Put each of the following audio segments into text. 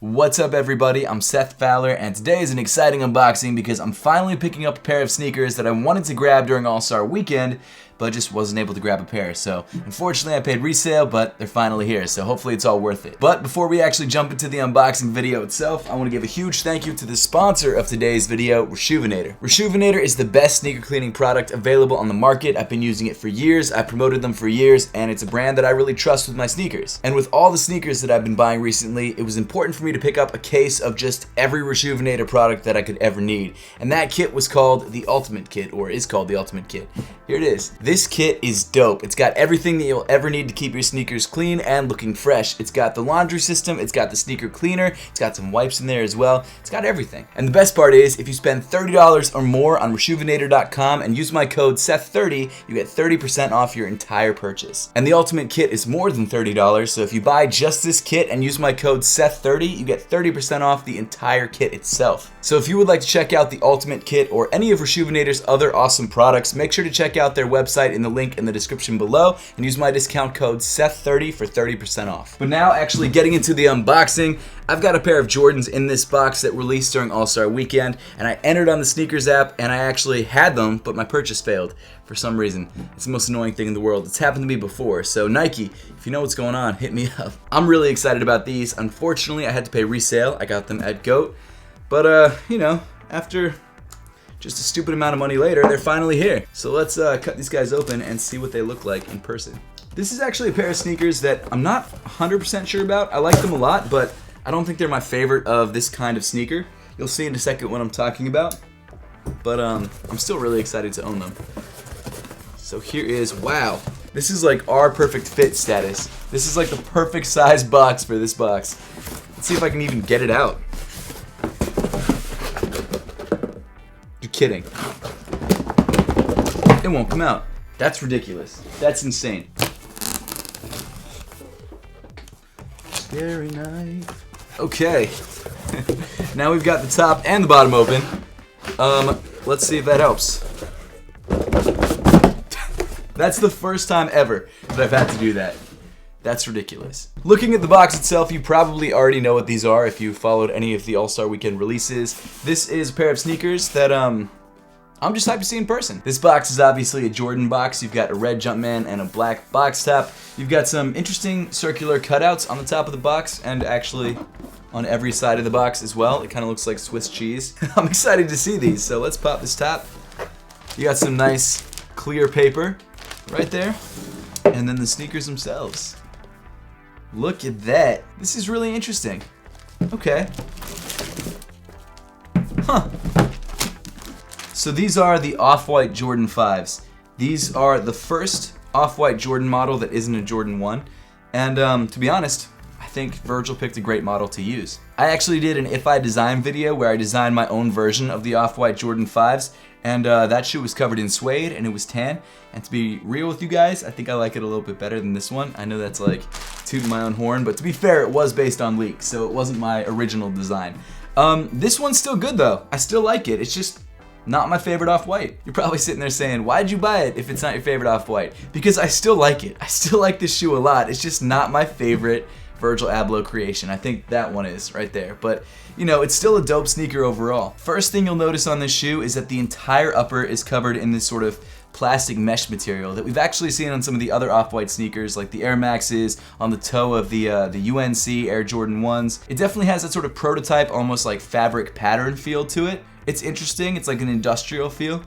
What's up everybody, I'm Seth Fowler and today is an exciting unboxing because I'm finally picking up a pair of sneakers that I wanted to grab during All-Star Weekend but just wasn't able to grab a pair. So unfortunately I paid resale, but they're finally here, so hopefully it's all worth it. But before we actually jump into the unboxing video itself, I want to give a huge thank you to the sponsor of today's video, Reshoevn8r. Reshoevn8r is the best sneaker cleaning product available on the market. I've been using it for years, I've promoted them for years, and it's a brand that I really trust with my sneakers. And with all the sneakers that I've been buying recently, it was important for me to pick up a case of just every Reshoevn8r product that I could ever need. And that kit was called the Ultimate Kit, or is called the Ultimate Kit. Here it is. This kit is dope. It's got everything that you'll ever need to keep your sneakers clean and looking fresh. It's got the laundry system, it's got the sneaker cleaner, it's got some wipes in there as well. It's got everything. And the best part is, if you spend $30 or more on Reshoevn8r.com and use my code Seth30, you get 30% off your entire purchase. And the Ultimate Kit is more than $30, so if you buy just this kit and use my code Seth30, you get 30% off the entire kit itself. So if you would like to check out the Ultimate Kit or any of Reshoevn8r's other awesome products, make sure to check out their website in the link in the description below and use my discount code Seth30 for 30% off. But now, actually getting into the unboxing, I've got a pair of Jordans in this box that released during All-Star Weekend, and I entered on the sneakers app and I actually had them, but my purchase failed for some reason. It's the most annoying thing in the world. It's happened to me before, so Nike, if you know what's going on, hit me up. I'm really excited about these. Unfortunately, I had to pay resale. I got them at GOAT, but you know, after just a stupid amount of money later, they're finally here. So let's cut these guys open and see what they look like in person. This is actually a pair of sneakers that I'm not 100% sure about. I like them a lot, but I don't think they're my favorite of this kind of sneaker. You'll see in a second what I'm talking about. But I'm still really excited to own them. So here is, wow. This is like our perfect fit status. This is like the perfect size box for this box. Let's see if I can even get it out. You're kidding. It won't come out. That's ridiculous. That's insane. Scary night. Okay. Now we've got the top and the bottom open. Let's see if that helps. That's the first time ever that I've had to do that. That's ridiculous. Looking at the box itself, you probably already know what these are if you followed any of the All-Star Weekend releases. This is a pair of sneakers that I'm just hyped to see in person. This box is obviously a Jordan box. You've got a red Jumpman and a black box top. You've got some interesting circular cutouts on the top of the box and actually on every side of the box as well. It kind of looks like Swiss cheese. I'm excited to see these, so let's pop this top. You got some nice clear paper right there, and then the sneakers themselves. Look at that. This is really interesting. Okay. Huh. So these are the Off-White Jordan 5s. These are the first Off-White Jordan model that isn't a Jordan 1. And to be honest, I think Virgil picked a great model to use. I actually did an If I Design video where I designed my own version of the Off-White Jordan 5s. And that shoe was covered in suede and it was tan. And to be real with you guys, I think I like it a little bit better than this one. I know that's like tooting my own horn, but to be fair, it was based on leaks, so it wasn't my original design. This one's still good though. I still like it. It's just not my favorite Off-White. You're probably sitting there saying, why'd you buy it if it's not your favorite Off-White? Because I still like it. I still like this shoe a lot. It's just not my favorite Virgil Abloh creation. I think that one is right there. But, you know, it's still a dope sneaker overall. First thing you'll notice on this shoe is that the entire upper is covered in this sort of plastic mesh material that we've actually seen on some of the other Off-White sneakers like the Air Maxes, on the toe of the UNC Air Jordan 1s. It definitely has that sort of prototype, almost like fabric pattern feel to it. It's interesting. It's like an industrial feel.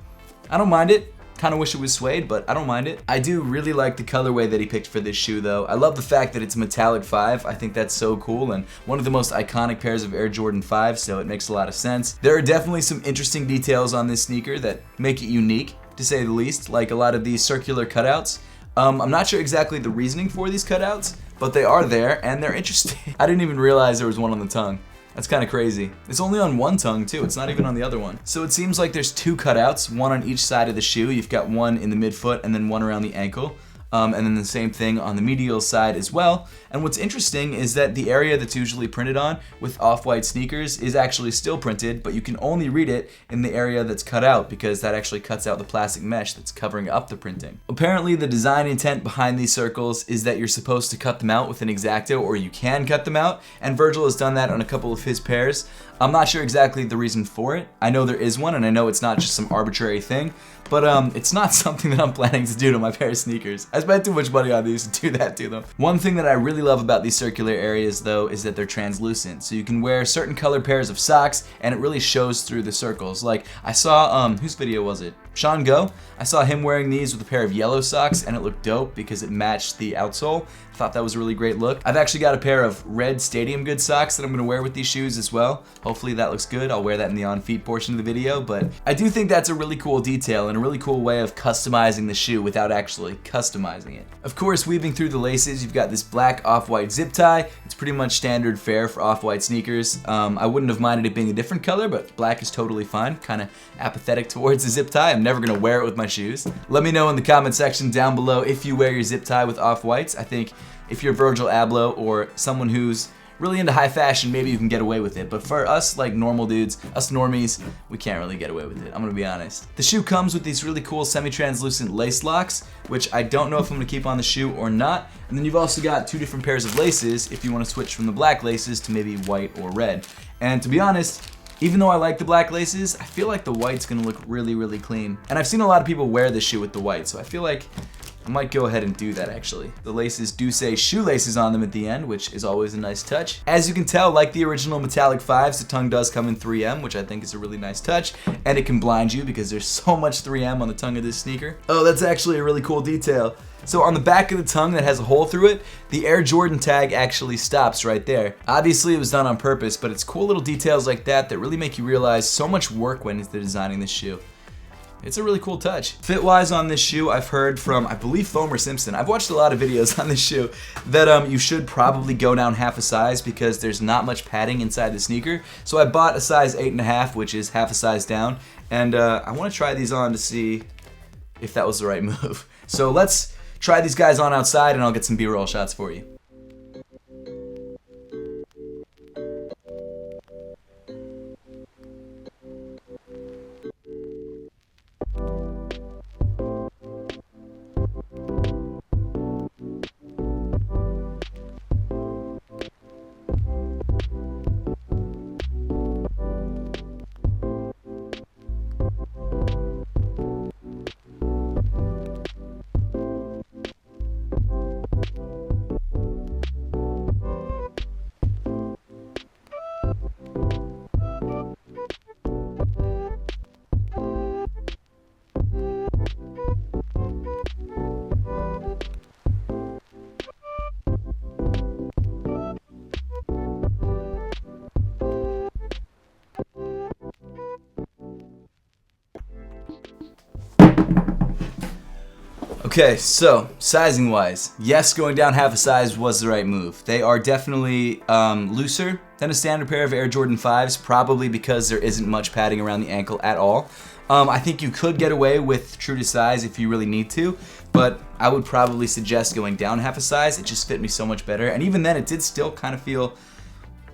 I don't mind it. Kind of wish it was suede, but I don't mind it. I do really like the colorway that he picked for this shoe though. I love the fact that it's metallic 5. I think that's so cool and one of the most iconic pairs of Air Jordan 5, so it makes a lot of sense. There are definitely some interesting details on this sneaker that make it unique, to say the least, like a lot of these circular cutouts. I'm not sure exactly the reasoning for these cutouts, but they are there and they're interesting. I didn't even realize there was one on the tongue. That's kind of crazy. It's only on one tongue too, it's not even on the other one. So it seems like there's two cutouts, one on each side of the shoe. You've got one in the midfoot and then one around the ankle. and then the same thing on the medial side as well. And what's interesting is that the area that's usually printed on with off-white sneakers is actually still printed, but you can only read it in the area that's cut out because that actually cuts out the plastic mesh that's covering up the printing. Apparently the design intent behind these circles is that you're supposed to cut them out with an X-Acto, or you can cut them out, and Virgil has done that on a couple of his pairs. I'm not sure exactly the reason for it. I know there is one, and I know it's not just some arbitrary thing, but it's not something that I'm planning to do to my pair of sneakers. I spent too much money on these to do that to them. One thing that I really love about these circular areas though is that they're translucent, so you can wear certain color pairs of socks and it really shows through the circles. Like I saw, whose video was it? Sean Go. I saw him wearing these with a pair of yellow socks and it looked dope because it matched the outsole. I thought that was a really great look. I've actually got a pair of red Stadium Goods socks that I'm gonna wear with these shoes as well. Hopefully that looks good. I'll wear that in the on feet portion of the video, but I do think that's a really cool detail and a really cool way of customizing the shoe without actually customizing it. Of course, weaving through the laces, you've got this black off-white zip tie. It's pretty much standard fare for off-white sneakers. I wouldn't have minded it being a different color, but black is totally fine. Kind of apathetic towards the zip tie. I'm never gonna wear it with my shoes. Let me know in the comment section down below if you wear your zip tie with off-whites. I think if you're Virgil Abloh or someone who's really into high fashion, maybe you can get away with it. But for us, like normal dudes, us normies, we can't really get away with it. I'm gonna be honest. The shoe comes with these really cool semi-translucent lace locks, which I don't know if I'm gonna keep on the shoe or not. And then you've also got two different pairs of laces if you wanna switch from the black laces to maybe white or red. And to be honest, even though I like the black laces, I feel like the white's gonna look really, really clean. And I've seen a lot of people wear this shoe with the white, so I feel like I might go ahead and do that actually. The laces do say shoelaces on them at the end, which is always a nice touch. As you can tell, like the original metallic 5s, the tongue does come in 3M, which I think is a really nice touch. And it can blind you because there's so much 3M on the tongue of this sneaker. Oh, that's actually a really cool detail. So on the back of the tongue that has a hole through it, the Air Jordan tag actually stops right there. Obviously it was done on purpose, but it's cool little details like that that really make you realize so much work went into designing this shoe. It's a really cool touch. Fit-wise on this shoe, I've heard from, I believe, Foamer Simpson. I've watched a lot of videos on this shoe that you should probably go down half a size because there's not much padding inside the sneaker. So I bought a size 8.5, which is half a size down, and I want to try these on to see if that was the right move. So let's try these guys on outside and I'll get some B-roll shots for you. Okay, so sizing wise, yes, going down half a size was the right move. They are definitely looser than a standard pair of Air Jordan 5s, probably because there isn't much padding around the ankle at all. I think you could get away with true to size if you really need to, but I would probably suggest going down half a size. It just fit me so much better, and even then it did still kind of feel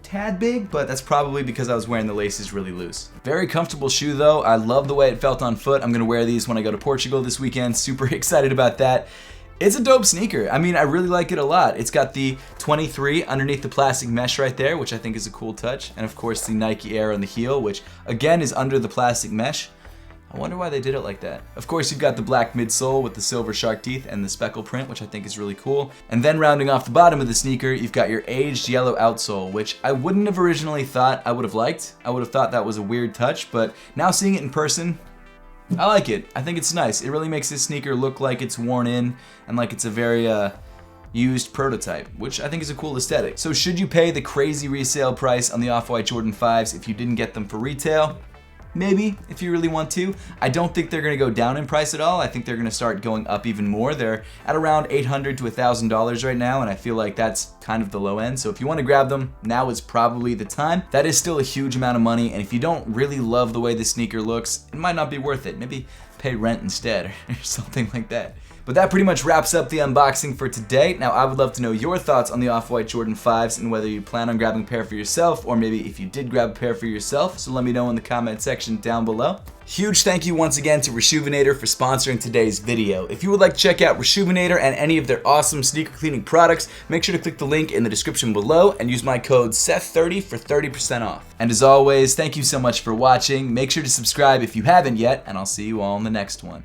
tad big, but that's probably because I was wearing the laces really loose. Very comfortable shoe though. I love the way it felt on foot. I'm gonna wear these when I go to Portugal this weekend. Super excited about that. It's a dope sneaker. I mean, I really like it a lot. It's got the 23 underneath the plastic mesh right there, which I think is a cool touch. And of course the Nike Air on the heel, which again is under the plastic mesh. I wonder why they did it like that. Of course, you've got the black midsole with the silver shark teeth and the speckle print, which I think is really cool. And then rounding off the bottom of the sneaker, you've got your aged yellow outsole, which I wouldn't have originally thought I would have liked. I would have thought that was a weird touch, but now seeing it in person, I like it. I think it's nice. It really makes this sneaker look like it's worn in and like it's a very used prototype, which I think is a cool aesthetic. So should you pay the crazy resale price on the Off-White Jordan 5s if you didn't get them for retail? Maybe, if you really want to. I don't think they're going to go down in price at all. I think they're going to start going up even more. They're at around $800 to $1,000 right now, and I feel like that's kind of the low end. So if you want to grab them, now is probably the time. That is still a huge amount of money, and if you don't really love the way this sneaker looks, it might not be worth it. Maybe pay rent instead or something like that. But that pretty much wraps up the unboxing for today. Now, I would love to know your thoughts on the Off-White Jordan 5s and whether you plan on grabbing a pair for yourself, or maybe if you did grab a pair for yourself, so let me know in the comment section down below. Huge thank you once again to Reshoevn8r for sponsoring today's video. If you would like to check out Reshoevn8r and any of their awesome sneaker cleaning products, make sure to click the link in the description below and use my code Seth30 for 30% off. And as always, thank you so much for watching. Make sure to subscribe if you haven't yet, and I'll see you all in the next one.